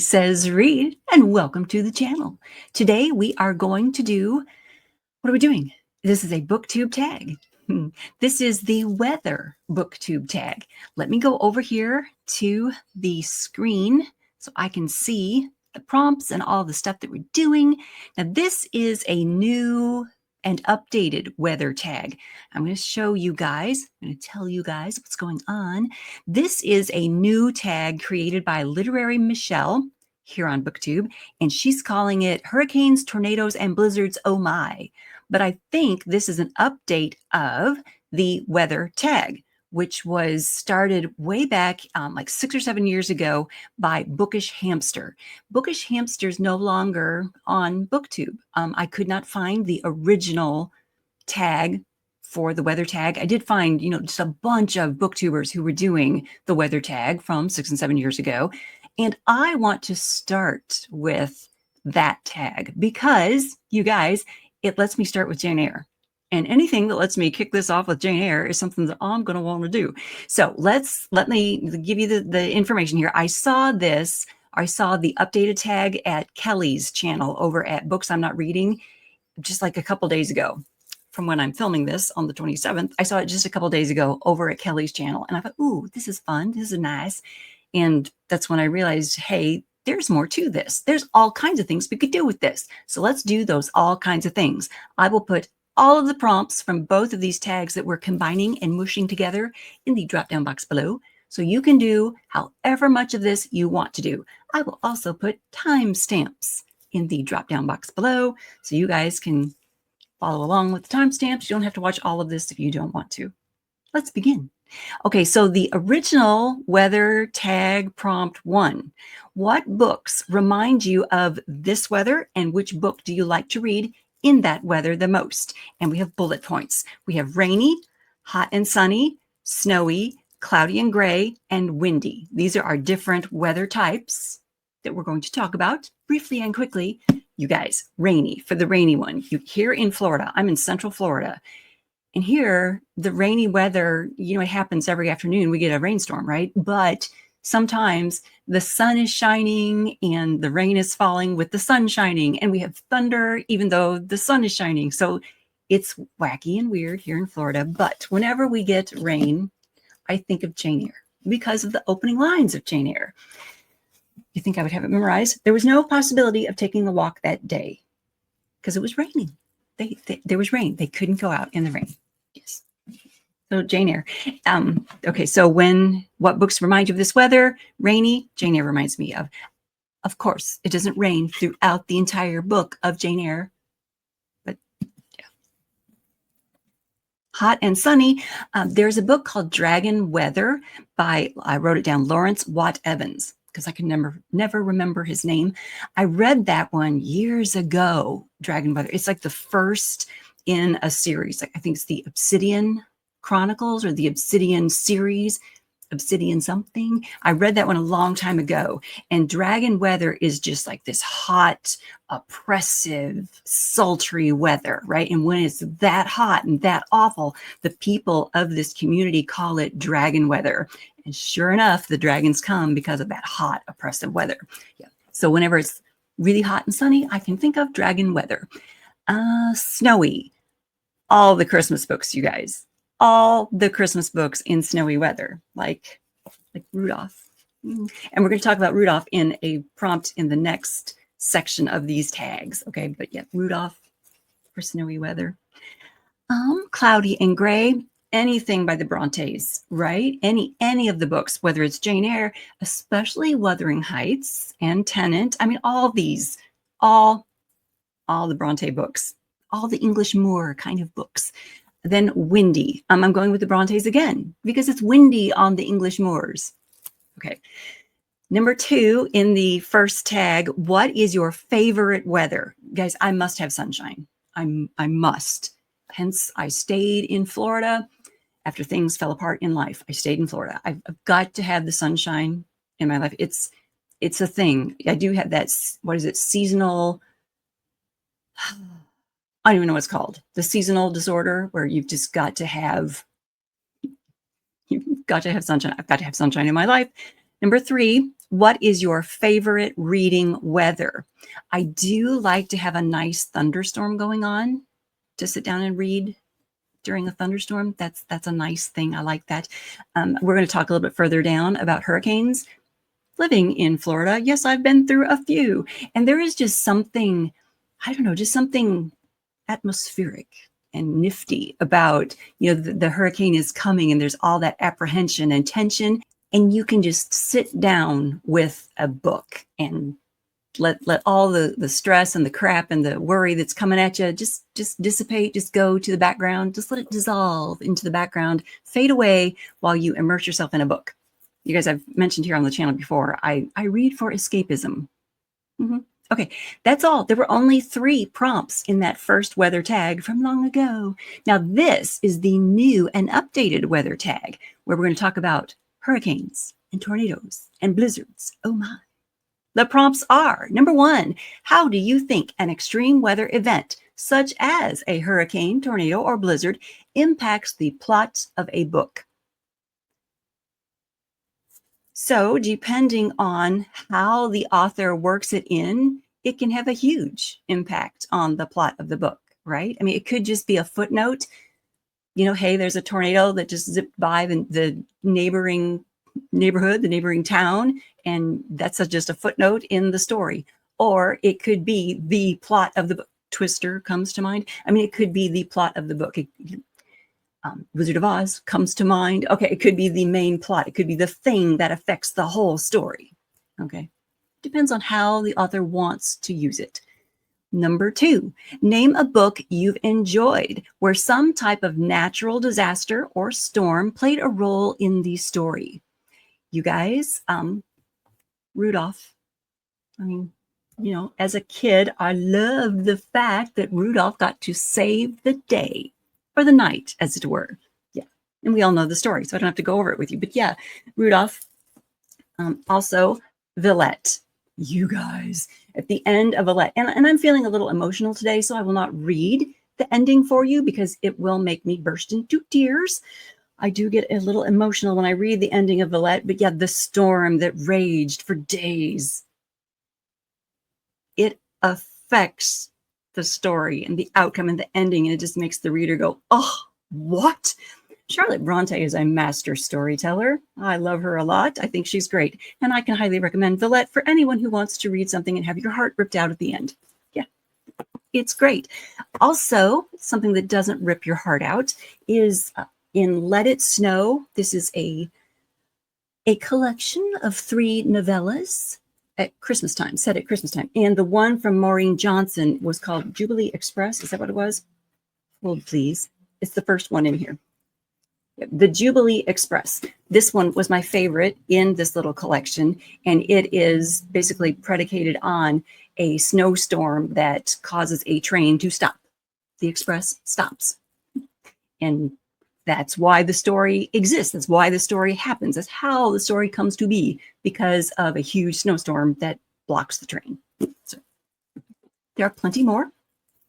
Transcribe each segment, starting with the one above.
Says Read, and welcome to the channel. Today we are going to do, what are we doing? This is a Booktube tag. This is the weather Booktube tag. Let me go over here to the screen so I can see the prompts and all the stuff that we're doing. Now this is a new and updated weather tag. I'm going to show you guys, I'm going to tell you guys what's going on. This is a new tag created by Literary Michelle here on Booktube, and she's calling it Hurricanes, Tornadoes, and Blizzards, Oh My. But I think this is an update of the weather tag, which was started way back like 6 or 7 years ago by Bookish Hamster. Bookish Hamster is no longer on Booktube. I could not find the original tag for the weather tag. I did find, just a bunch of booktubers who were doing the weather tag from 6 and 7 years ago. And I want to start with that tag because, you guys, it lets me start with Jane Eyre. And anything that lets me kick this off with Jane Eyre is something that I'm going to want to do. So let me give you the information here. I saw the updated tag at Kelly's channel over at Books I'm Not Reading just like a couple days ago. From when I'm filming this on the 27th, I saw it just a couple days ago over at Kelly's channel. And I thought, ooh, this is fun. This is nice. And that's when I realized, hey, there's more to this. There's all kinds of things we could do with this. So let's do those all kinds of things. I will put all of the prompts from both of these tags that we're combining and mushing together in the drop-down box below. So you can do however much of this you want to do. I will also put timestamps in the drop-down box below so you guys can follow along with the timestamps. You don't have to watch all of this if you don't want to. Let's begin. Okay, so the original weather tag prompt 1. What books remind you of this weather and which book do you like to read in that weather the most? And we have bullet points. We have rainy, hot and sunny, snowy, cloudy and gray, and windy. These are our different weather types that we're going to talk about briefly and quickly. You guys, rainy, for the rainy one. Here in Florida, I'm in Central Florida. And here, the rainy weather, it happens every afternoon. We get a rainstorm, right? But sometimes the sun is shining and the rain is falling with the sun shining. And we have thunder, even though the sun is shining. So it's wacky and weird here in Florida. But whenever we get rain, I think of Jane Eyre because of the opening lines of Jane Eyre. You think I would have it memorized? There was no possibility of taking a walk that day because it was raining. There was rain. They couldn't go out in the rain. Yes. So Jane Eyre. Okay, so what books remind you of this weather? Rainy, Jane Eyre reminds me of. Of course, it doesn't rain throughout the entire book of Jane Eyre, but yeah. Hot and sunny. There's a book called Dragon Weather by, I wrote it down, Lawrence Watt Evans, because I can never remember his name. I read that one years ago, Dragon Weather. It's like the first in a series. Like I think it's the Obsidian Chronicles or the Obsidian series, Obsidian something. I read that one a long time ago. And Dragon Weather is just like this hot, oppressive, sultry weather, right? And when it's that hot and that awful, the people of this community call it Dragon Weather. And sure enough, the dragons come because of that hot, oppressive weather. Yeah. So whenever it's really hot and sunny, I can think of Dragon Weather. Snowy. All the Christmas books, you guys. All the Christmas books in snowy weather, like Rudolph. And we're going to talk about Rudolph in a prompt in the next section of these tags. Okay, but yeah, Rudolph for snowy weather. Cloudy and gray. Anything by the Brontes, right? Any of the books, whether it's Jane Eyre, especially Wuthering Heights and Tennant. I mean, all these, all the Bronte books, all the English Moor kind of books. Then windy. I'm going with the Brontes again because it's windy on the English moors. Okay. Number 2 in the first tag, what is your favorite weather? Guys, I must have sunshine. I must. Hence, I stayed in Florida. After things fell apart in life, I stayed in Florida. I've got to have the sunshine in my life. It's a thing. I do have that, what is it, seasonal, I don't even know what it's called. The seasonal disorder where you've just got to have, you've got to have sunshine. I've got to have sunshine in my life. Number 3, What is your favorite reading weather? I do like to have a nice thunderstorm going on to sit down and read during a thunderstorm. That's a nice thing. I like that. We're going to talk a little bit further down about hurricanes. Living in Florida, yes, I've been through a few, and there is just something, I don't know, just something atmospheric and nifty about, the hurricane is coming and there's all that apprehension and tension, and you can just sit down with a book and let all the stress and the crap and the worry that's coming at you just dissipate, just go to the background, just let it dissolve into the background, fade away while you immerse yourself in a book. You guys, I've mentioned here on the channel before, I read for escapism. Okay, that's all. There were only 3 prompts in that first weather tag from long ago. Now this is the new and updated weather tag, where we're going to talk about hurricanes and tornadoes and blizzards. Oh my. The prompts are, number 1, how do you think an extreme weather event, such as a hurricane, tornado, or blizzard, impacts the plot of a book? So depending on how the author works it in, it can have a huge impact on the plot of the book, right? I mean, it could just be a footnote, hey, there's a tornado that just zipped by the neighboring neighborhood, the neighboring town, and that's just a footnote in the story. Or it could be the plot of the book. Twister comes to mind. I mean, it could be the plot of the book. Wizard of Oz comes to mind. Okay, it could be the main plot. It could be the thing that affects the whole story. Okay, depends on how the author wants to use it. Number 2, name a book you've enjoyed where some type of natural disaster or storm played a role in the story. You guys, Rudolph. I mean, as a kid, I loved the fact that Rudolph got to save the day, or the night, as it were. Yeah, and we all know the story, so I don't have to go over it with you. But yeah, Rudolph. Also, Villette. You guys, at the end of Villette, and I'm feeling a little emotional today, so I will not read the ending for you because it will make me burst into tears. I do get a little emotional when I read the ending of Villette, but yeah, the storm that raged for days, it affects the story and the outcome and the ending, and it just makes the reader go, oh, what? Charlotte Bronte is a master storyteller. I love her a lot. I think she's great. And I can highly recommend Villette for anyone who wants to read something and have your heart ripped out at the end. Yeah, it's great. Also, something that doesn't rip your heart out is in Let It Snow. This is a collection of 3 novellas at Christmas time, set at Christmas time. And the one from Maureen Johnson was called Jubilee Express. Is that what it was? Hold, please. It's the first one in here. The Jubilee Express. This one was my favorite in this little collection, and it is basically predicated on a snowstorm that causes a train to stop. The express stops. And that's why the story exists. That's why the story happens. That's how the story comes to be, because of a huge snowstorm that blocks the train. So there are plenty more.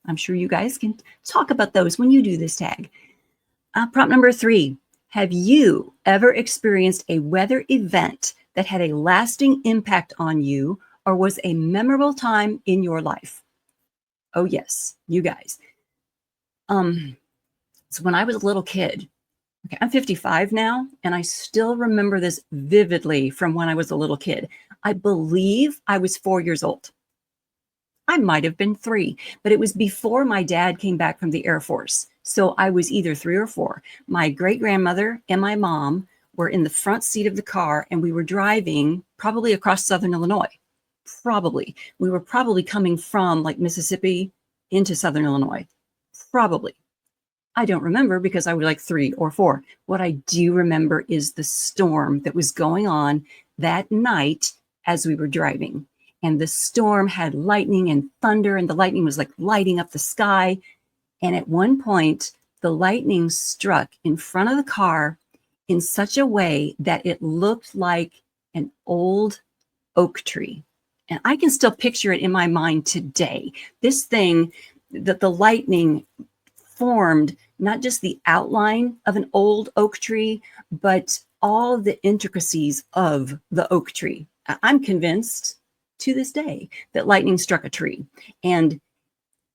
I'm sure you guys can talk about those when you do this tag. Prompt number 3, have you ever experienced a weather event that had a lasting impact on you or was a memorable time in your life? Oh yes, you guys. So when I was a little kid, okay, I'm 55 now, and I still remember this vividly from when I was a little kid. I believe I was 4 years old. I might have been 3, but it was before my dad came back from the Air Force. So I was either 3 or 4. My great-grandmother and my mom were in the front seat of the car, and we were driving probably across Southern Illinois. Probably. We were probably coming from like Mississippi into Southern Illinois. Probably. I don't remember because I was like 3 or 4. What I do remember is the storm that was going on that night as we were driving. And the storm had lightning and thunder, and the lightning was like lighting up the sky. And at one point, the lightning struck in front of the car in such a way that it looked like an old oak tree. And I can still picture it in my mind today. This thing, that the lightning formed not just the outline of an old oak tree, but all the intricacies of the oak tree. I'm convinced to this day that lightning struck a tree and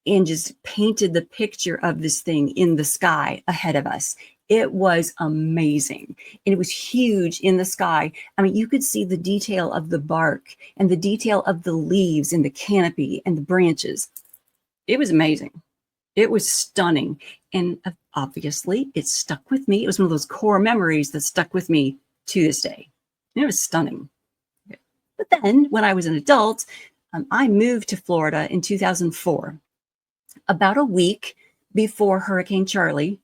just painted the picture of this thing in the sky ahead of us. It was amazing. And it was huge in the sky. I mean, you could see the detail of the bark and the detail of the leaves and the canopy and the branches. It was amazing. It was stunning. And obviously, it stuck with me. It was one of those core memories that stuck with me to this day. And it was stunning. But then when I was an adult, I moved to Florida in 2004, about a week before Hurricane Charlie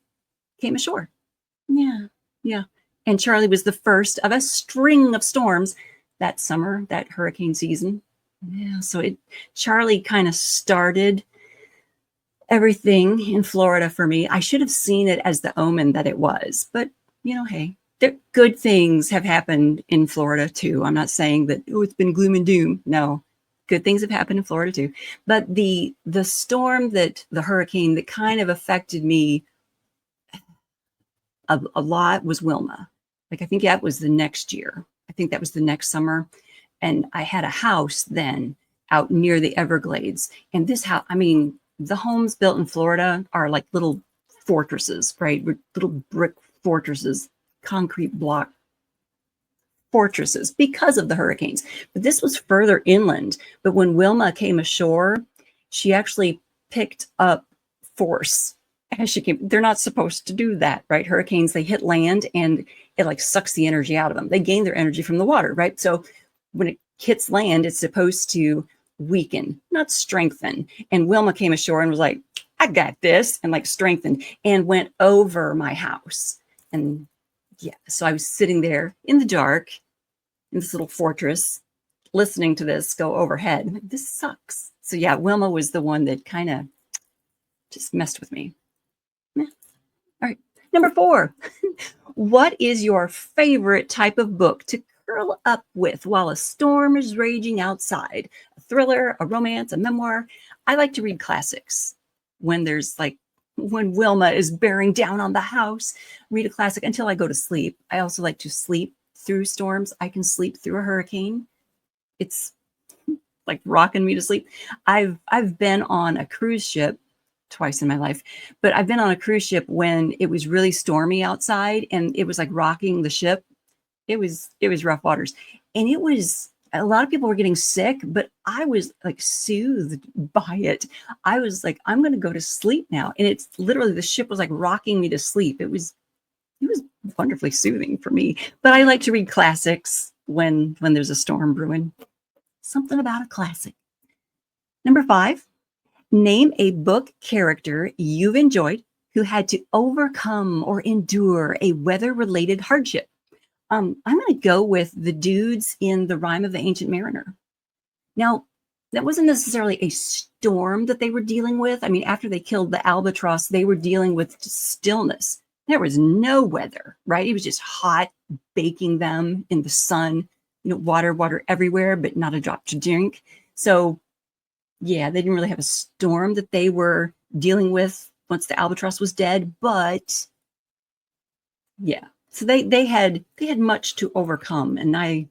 came ashore. Yeah. And Charlie was the first of a string of storms that summer, that hurricane season. Yeah, so Charlie kind of started everything in Florida for me. I should have seen it as the omen that it was, but hey, good things have happened in Florida too. I'm not saying that, it's been gloom and doom. No, good things have happened in Florida too. But the storm the hurricane that kind of affected me a lot was Wilma. Like, I think that was the next year. I think that was the next summer. And I had a house then out near the Everglades. And this house, I mean, the homes built in Florida are like little fortresses, right? Little brick fortresses, concrete block fortresses because of the hurricanes. But this was further inland. But when Wilma came ashore, she actually picked up force as she came. They're not supposed to do that, right? Hurricanes, they hit land and it like sucks the energy out of them. They gain their energy from the water, right? So when it hits land, it's supposed to weaken, not strengthen. And Wilma came ashore and was like, I got this, and like strengthened and went over my house. And yeah, so I was sitting there in the dark in this little fortress, listening to this go overhead. This sucks. So yeah, Wilma was the one that kind of just messed with me. Yeah. All right. Number 4. What is your favorite type of book to curl up with while a storm is raging outside? A thriller, a romance, a memoir? I like to read classics when Wilma is bearing down on the house. Read a classic until I go to sleep. I also like to sleep through storms. I can sleep through a hurricane. It's like rocking me to sleep. I've been on a cruise ship twice in my life, but I've been on a cruise ship when it was really stormy outside and it was like rocking the ship. It was rough waters, and it was, a lot of people were getting sick, but I was like soothed by it. I was like, I'm going to go to sleep now. And it's literally, the ship was like rocking me to sleep. It was wonderfully soothing for me. But I like to read classics when there's a storm brewing. Something about a classic. Number 5, name a book character you've enjoyed who had to overcome or endure a weather-related hardship. I'm going to go with the dudes in The Rime of the Ancient Mariner. Now, that wasn't necessarily a storm that they were dealing with. I mean, after they killed the albatross, they were dealing with stillness. There was no weather, right? It was just hot, baking them in the sun, water everywhere, but not a drop to drink. So yeah, they didn't really have a storm that they were dealing with once the albatross was dead, but yeah. So they had much to overcome, and I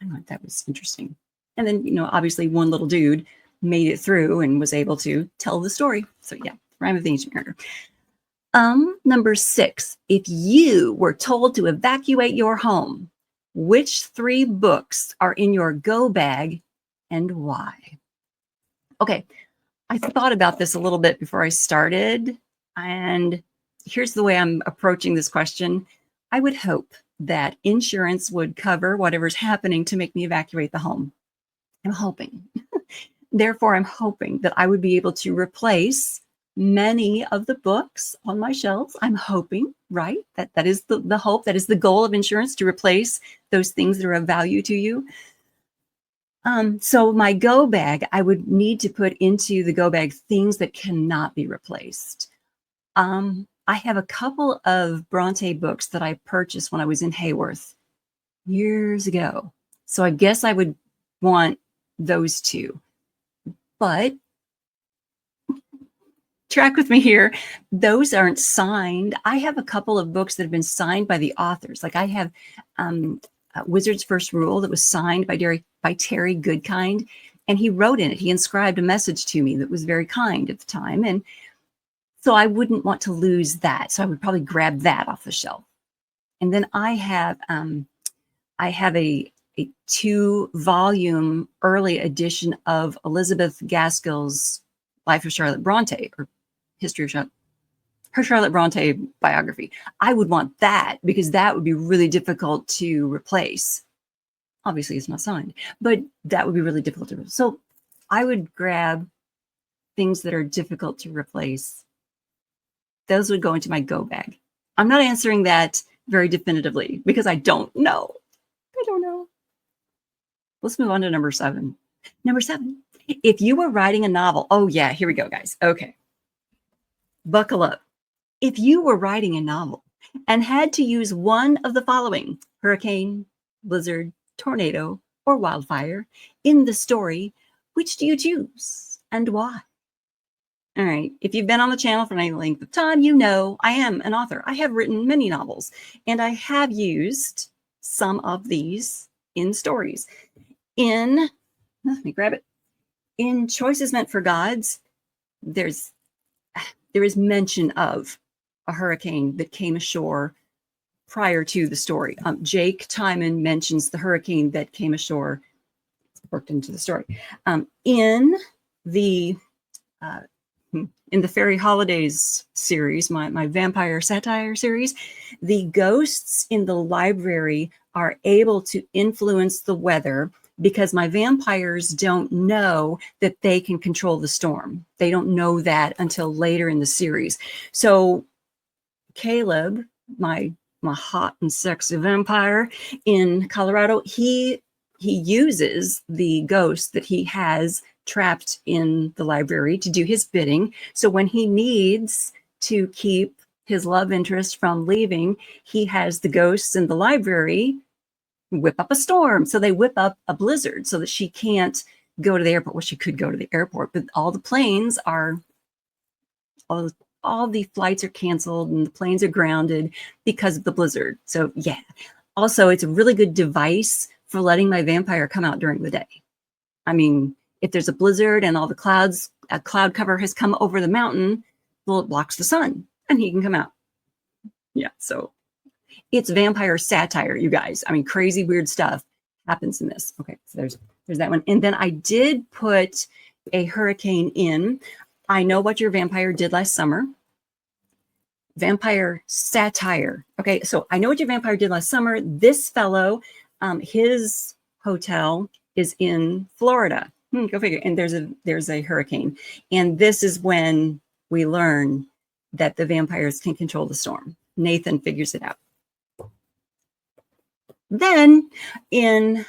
thought that was interesting. And then, obviously one little dude made it through and was able to tell the story. So yeah, Rime of the Ancient Mariner. Number 6, if you were told to evacuate your home, which 3 books are in your go bag and why? Okay, I thought about this a little bit before I started, and here's the way I'm approaching this question. I would hope that insurance would cover whatever's happening to make me evacuate the home. I'm hoping. Therefore, I'm hoping that I would be able to replace many of the books on my shelves. I'm hoping, right? That is the hope. That is the goal of insurance, to replace those things that are of value to you. So my go bag, I would need to put into the go bag things that cannot be replaced. I have a couple of Bronte books that I purchased when I was in Hayworth years ago. So I guess I would want those 2. But track with me here. Those aren't signed. I have a couple of books that have been signed by the authors. Like I have Wizard's First Rule that was signed by Terry Goodkind. And he wrote in it, he inscribed a message to me that was very kind at the time. And so I wouldn't want to lose that. So I would probably grab that off the shelf. And then I have a 2-volume early edition of Elizabeth Gaskell's Life of Charlotte Bronte, or History of her Charlotte Bronte biography. I would want that because that would be really difficult to replace. Obviously, it's not signed, but that would be really difficult to replace. So I would grab things that are difficult to replace. Those would go into my go bag. I'm not answering that very definitively because I don't know. I don't know. Let's move on to number 7. Number 7, if you were writing a novel, oh yeah, here we go, guys. Okay. Buckle up. If you were writing a novel and had to use one of the following, hurricane, blizzard, tornado, or wildfire, in the story, which do you choose and why? All right. If you've been on the channel for any length of time, you know I am an author. I have written many novels, and I have used some of these in stories. Let me grab it. In Choices Meant for Gods, there is mention of a hurricane that came ashore prior to the story. Jake Timon mentions the hurricane that came ashore, worked into the story. In the Fairy Holidays series, my vampire satire series, the ghosts in the library are able to influence the weather because my vampires don't know that they can control the storm. They don't know that until later in the series. So Caleb, my hot and sexy vampire in Colorado, he uses the ghost that he has trapped in the library to do his bidding. So when he needs to keep his love interest from leaving, he has the ghosts in the library whip up a storm. So they whip up a blizzard so that she can't go to the airport. Well, she could go to the airport, but all the planes are, all the flights are canceled and the planes are grounded because of the blizzard. So yeah. Also, it's a really good device for letting my vampire come out during the day. I mean, if there's a blizzard and all the clouds, a cloud cover has come over the mountain, well, it blocks the sun and he can come out. Yeah, so it's vampire satire, you guys. I mean, crazy, weird stuff happens in this. Okay, so there's that one. And then I did put a hurricane in. I Know What Your Vampire Did Last Summer. Vampire satire. Okay, so I Know What Your Vampire Did Last Summer. This fellow, his hotel is in Florida. Go figure. And there's a hurricane. And this is when we learn that the vampires can control the storm. Nathan figures it out. Then in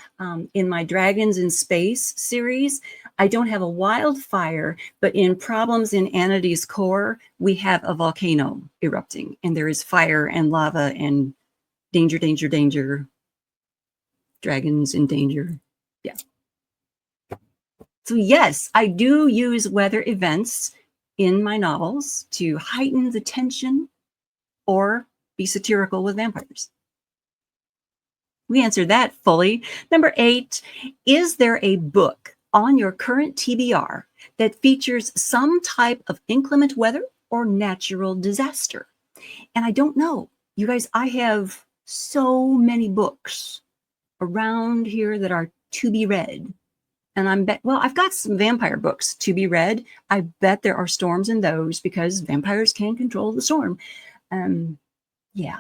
my Dragons in Space series, I don't have a wildfire, but in Problems in Anity's Core, we have a volcano erupting, and there is fire and lava and danger, danger, danger. Dragons in danger. Yeah. So yes, I do use weather events in my novels to heighten the tension or be satirical with vampires. We answered that fully. Number 8, is there a book on your current TBR that features some type of inclement weather or natural disaster? And I don't know. You guys, I have so many books around here that are to be read. And I've got some vampire books to be read. I bet there are storms in those because vampires can control the storm. Yeah,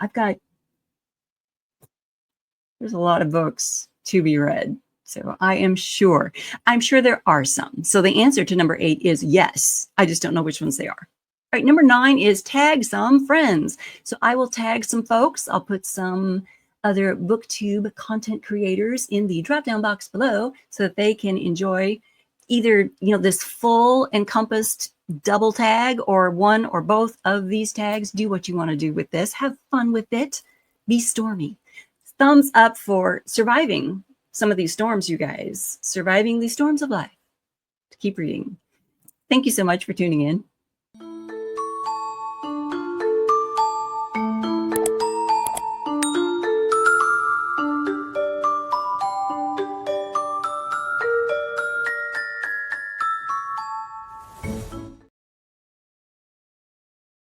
there's a lot of books to be read. So I'm sure there are some. So the answer to number 8 is yes. I just don't know which ones they are. All right, number 9 is tag some friends. So I will tag some folks. I'll put some other Booktube content creators in the drop-down box below so that they can enjoy either, this full encompassed double tag or one or both of these tags. Do what you want to do with this. Have fun with it. Be stormy. Thumbs up for surviving some of these storms, you guys. Surviving these storms of life. Keep reading. Thank you so much for tuning in.